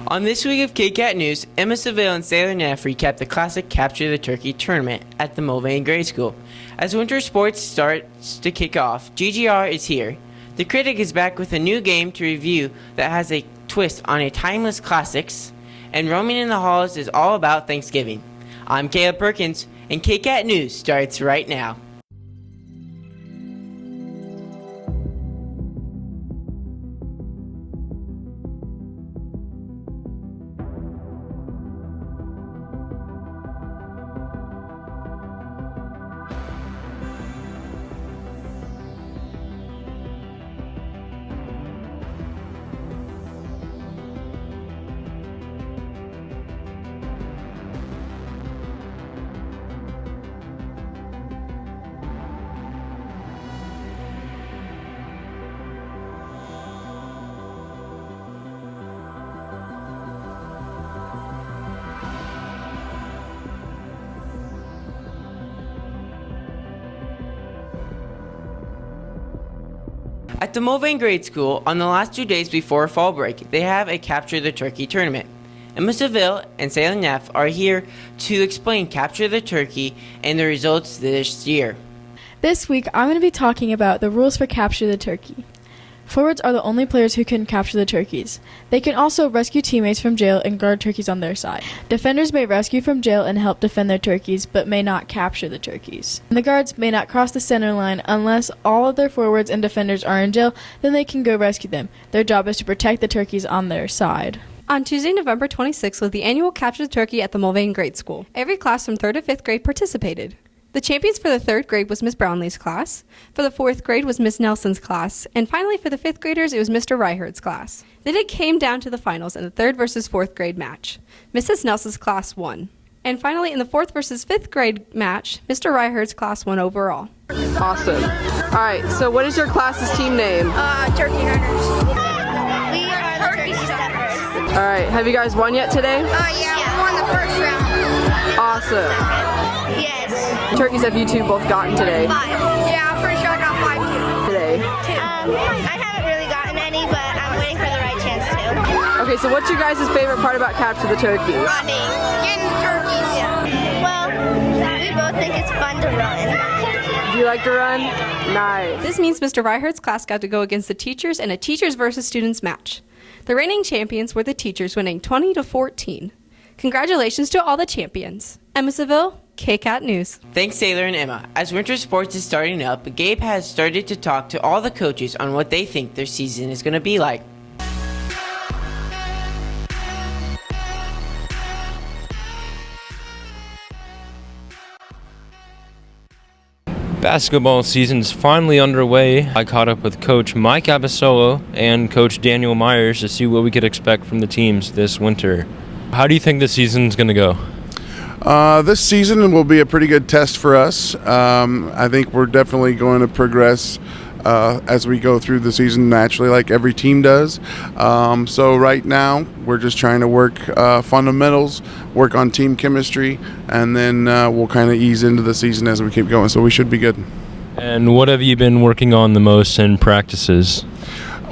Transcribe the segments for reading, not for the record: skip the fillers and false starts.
On this week of KCAT News, Emma Seville and Sailor Neff recap the classic Capture the Turkey tournament at the Mulvane Grade School. As winter sports starts to kick off, GGR is here. The Critic is back with a new game to review that has a twist on a timeless classics, and roaming in the halls is all about Thanksgiving. I'm Caleb Perkins, and KCAT News starts right now. At the Mulvane Grade School, on the last 2 days before fall break, they have a Capture the Turkey tournament. Emma Seville and Sailor Neff are here to explain Capture the Turkey and the results this year. This week, I'm going to be talking about the rules for Capture the Turkey. Forwards are the only players who can capture the turkeys. They can also rescue teammates from jail and guard turkeys on their side. Defenders may rescue from jail and help defend their turkeys, but may not capture the turkeys. And the guards may not cross the center line unless all of their forwards and defenders are in jail, then they can go rescue them. Their job is to protect the turkeys on their side. On Tuesday, November 26th was the annual Capture the Turkey at the Mulvane Grade School. Every class from 3rd to 5th grade participated. The champions for the 3rd grade was Miss Brownlee's class, for the 4th grade was Miss Nelson's class, and finally for the 5th graders it was Mr. Reichardt's class. Then it came down to the finals in the 3rd versus 4th grade match. Mrs. Nelson's class won. And finally in the 4th versus 5th grade match, Mr. Reichardt's class won overall. Awesome. Alright, so what is your class's team name? Turkey Herders. We are the Turkey Steppers. Alright, have you guys won yet today? Yeah, we won the first round. Awesome. Yes. Turkeys have you two both gotten today? 5. Yeah, I'm pretty sure I got 5 too. Today. I haven't really gotten any, but I'm waiting for the right chance to. Okay, so what's your guys' favorite part about Capture the Turkey? Running. Getting the turkeys. Yeah. Well, we both think it's fun to run. Do you like to run? Nice. This means Mr. Reichardt's class got to go against the teachers in a teachers versus students match. The reigning champions were the teachers, winning 20-14. Congratulations to all the champions. Emma Seville, KCAT News. Thanks, Sailor and Emma. As winter sports is starting up, Gabe has started to talk to all the coaches on what they think their season is going to be like. Basketball season is finally underway. I caught up with Coach Mike Abasolo and Coach Daniel Myers to see what we could expect from the teams this winter. How do you think the season's going to go? This season will be a pretty good test for us. I think we're definitely going to progress as we go through the season naturally, like every team does. So right now, we're just trying to work fundamentals, work on team chemistry, and then we'll kind of ease into the season as we keep going. So we should be good. And what have you been working on the most in practices?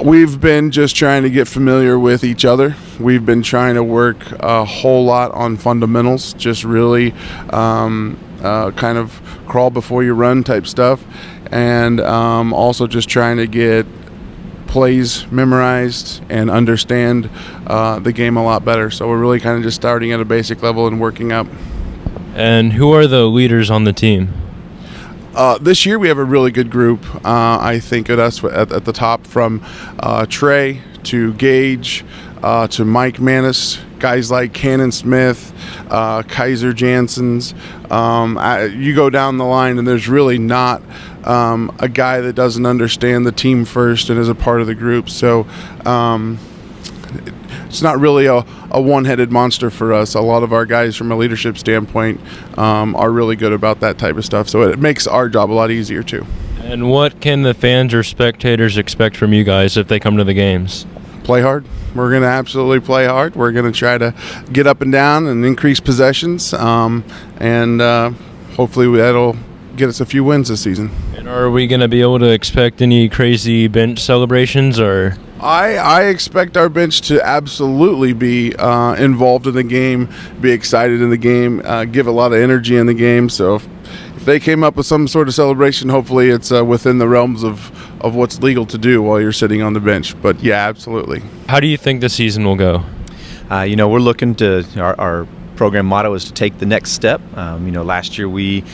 We've been just trying to get familiar with each other. We've been trying to work a whole lot on fundamentals, just really kind of crawl before you run type stuff, and also just trying to get plays memorized and understand the game a lot better. So we're really kind of just starting at a basic level and working up. And who are the leaders on the team? This year we have a really good group. I think at us at the top, from Trey to Gage to Mike Manis, guys like Cannon Smith, Kaiser Janssens. You go down the line and there's really not a guy that doesn't understand the team first and is a part of the group. So it's not really a one-headed monster for us. A lot of our guys from a leadership standpoint are really good about that type of stuff. So it makes our job a lot easier too. And what can the fans or spectators expect from you guys if they come to the games? Play hard. We're going to absolutely play hard. We're going to try to get up and down and increase possessions, and hopefully that'll get us a few wins this season. And are we going to be able to expect any crazy bench celebrations or? I expect our bench to absolutely be involved in the game, be excited in the game, give a lot of energy in the game. So if they came up with some sort of celebration, hopefully it's within the realms of what's legal to do while you're sitting on the bench. But yeah, absolutely. How do you think the season will go? We're looking to our program motto is to take the next step. Last year we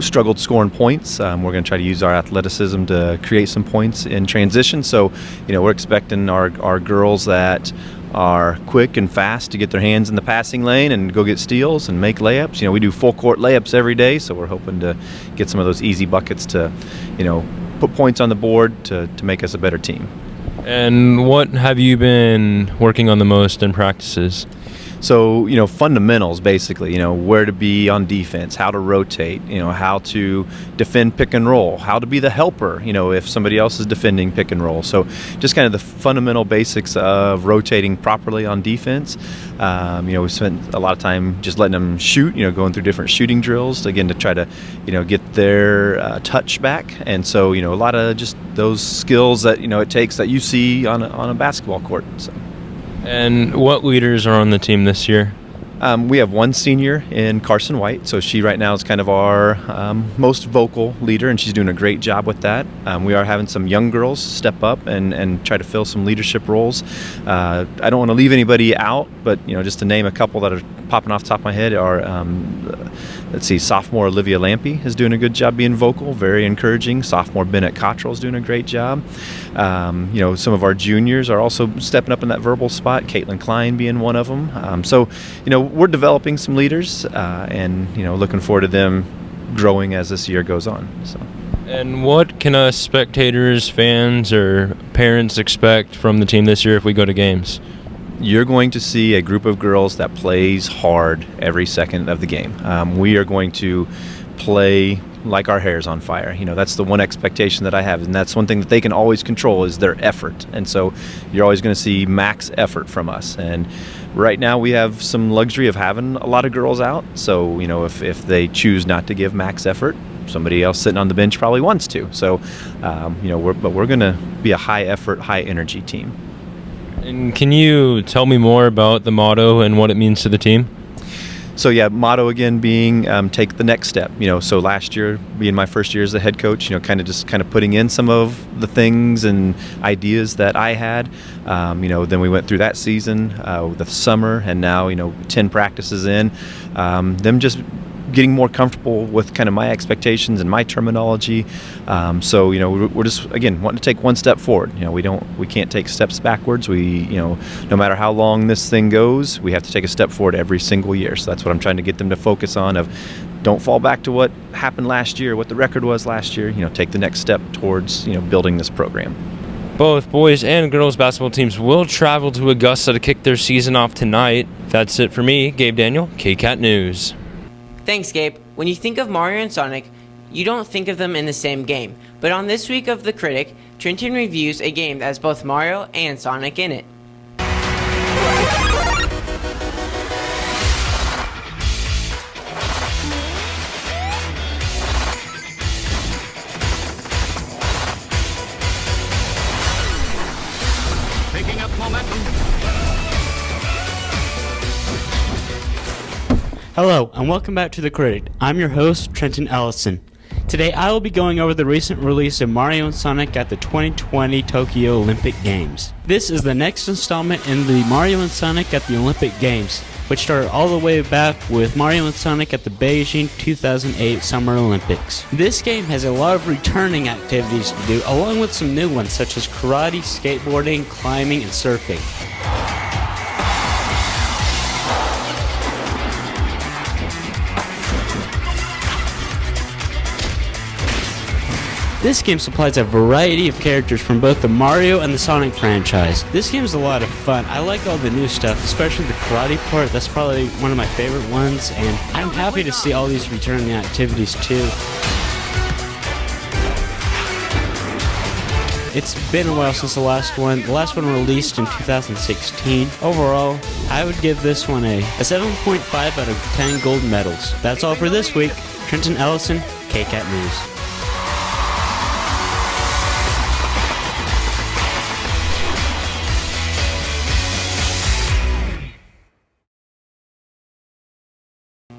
struggled scoring points. We're going to try to use our athleticism to create some points in transition. So, we're expecting our girls that are quick and fast to get their hands in the passing lane and go get steals and make layups. We do full court layups every day, so we're hoping to get some of those easy buckets to, put points on the board to make us a better team. And what have you been working on the most in practices? So, fundamentals, basically, where to be on defense, how to rotate, how to defend pick and roll, how to be the helper, if somebody else is defending pick and roll. So just kind of the fundamental basics of rotating properly on defense. We spent a lot of time just letting them shoot, going through different shooting drills, again, to try to, get their touch back. And so, a lot of just those skills that, it takes that you see on a basketball court. So. And what leaders are on the team this year? We have one senior in Carson White, so she right now is kind of our most vocal leader, and she's doing a great job with that. We are having some young girls step up and try to fill some leadership roles. I don't want to leave anybody out, but just to name a couple that are popping off the top of my head are, sophomore Olivia Lampy is doing a good job being vocal, very encouraging. Sophomore Bennett Cottrell is doing a great job. Some of our juniors are also stepping up in that verbal spot, Caitlin Klein being one of them. We're developing some leaders and, looking forward to them growing as this year goes on. So. And what can us spectators, fans, or parents expect from the team this year if we go to games? You're going to see a group of girls that plays hard every second of the game. We are going to play like our hair's on fire. That's the one expectation that I have, and that's one thing that they can always control is their effort. And so you're always going to see max effort from us. And right now we have some luxury of having a lot of girls out. So, if they choose not to give max effort, somebody else sitting on the bench probably wants to. So, we're going to be a high effort, high energy team. And can you tell me more about the motto and what it means to the team? So motto again being take the next step. So last year being my first year as the head coach, kind of putting in some of the things and ideas that I had. Then we went through that season, the summer, and now 10 practices in. Them just getting more comfortable with kind of my expectations and my terminology. We're just, again, wanting to take one step forward. We can't take steps backwards. No matter how long this thing goes, we have to take a step forward every single year. So that's what I'm trying to get them to focus on, of don't fall back to what happened last year, what the record was last year. Take the next step towards, building this program. Both boys and girls basketball teams will travel to Augusta to kick their season off tonight. That's it for me, Gabe Daniel, KCAT News. Thanks, Gabe. When you think of Mario and Sonic, you don't think of them in the same game. But on this week of The Critic, Trenton reviews a game that has both Mario and Sonic in it. Picking up momentum. Hello, and welcome back to The Critic. I'm your host, Trenton Ellison. Today, I will be going over the recent release of Mario and Sonic at the 2020 Tokyo Olympic Games. This is the next installment in the Mario and Sonic at the Olympic Games, which started all the way back with Mario and Sonic at the Beijing 2008 Summer Olympics. This game has a lot of returning activities to do, along with some new ones such as karate, skateboarding, climbing, and surfing. This game supplies a variety of characters from both the Mario and the Sonic franchise. This game is a lot of fun. I like all the new stuff, especially the karate part. That's probably one of my favorite ones, and I'm happy to see all these returning activities too. It's been a while since the last one. The last one released in 2016. Overall, I would give this one a 7.5 out of 10 gold medals. That's all for this week. Trenton Ellison, KCAT News.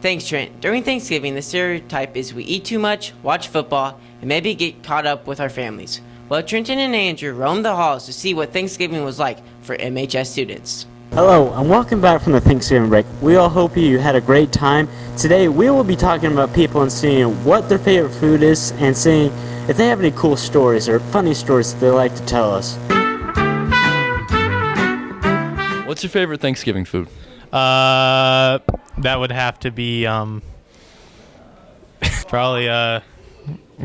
Thanks, Trent. During Thanksgiving, the stereotype is we eat too much, watch football, and maybe get caught up with our families. Well, Trenton and Andrew roamed the halls to see what Thanksgiving was like for MHS students. Hello, and welcome back from the Thanksgiving break. We all hope you had a great time. Today, we will be talking about people and seeing what their favorite food is and seeing if they have any cool stories or funny stories that they like to tell us. What's your favorite Thanksgiving food? That would have to be probably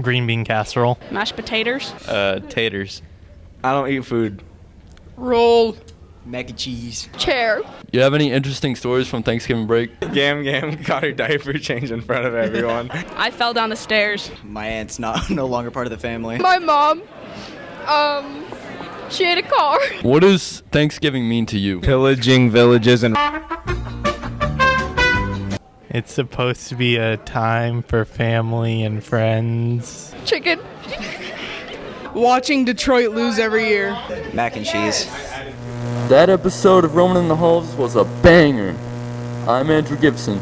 green bean casserole. Mashed potatoes. Taters. I don't eat food. Roll. Mac and cheese. Chair. You have any interesting stories from Thanksgiving break? Gam got her diaper changed in front of everyone. I fell down the stairs. My aunt's no longer part of the family. My mom, she ate a car. What does Thanksgiving mean to you? Pillaging villages and... It's supposed to be a time for family and friends. Chicken. Watching Detroit lose every year. Mac and cheese. That episode of Roaming in the Halls was a banger. I'm Andrew Gibson.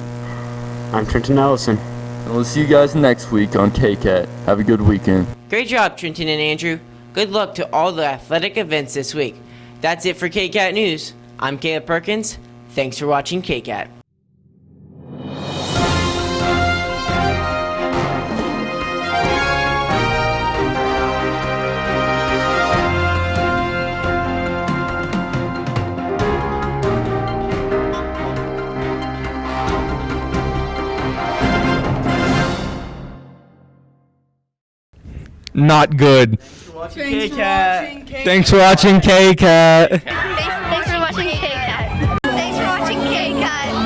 I'm Trenton Ellison. And we'll see you guys next week on KCAT. Have a good weekend. Great job, Trenton and Andrew. Good luck to all the athletic events this week. That's it for KCAT News. I'm Caleb Perkins. Thanks for watching KCAT. Not good. Thanks for watching KCAT.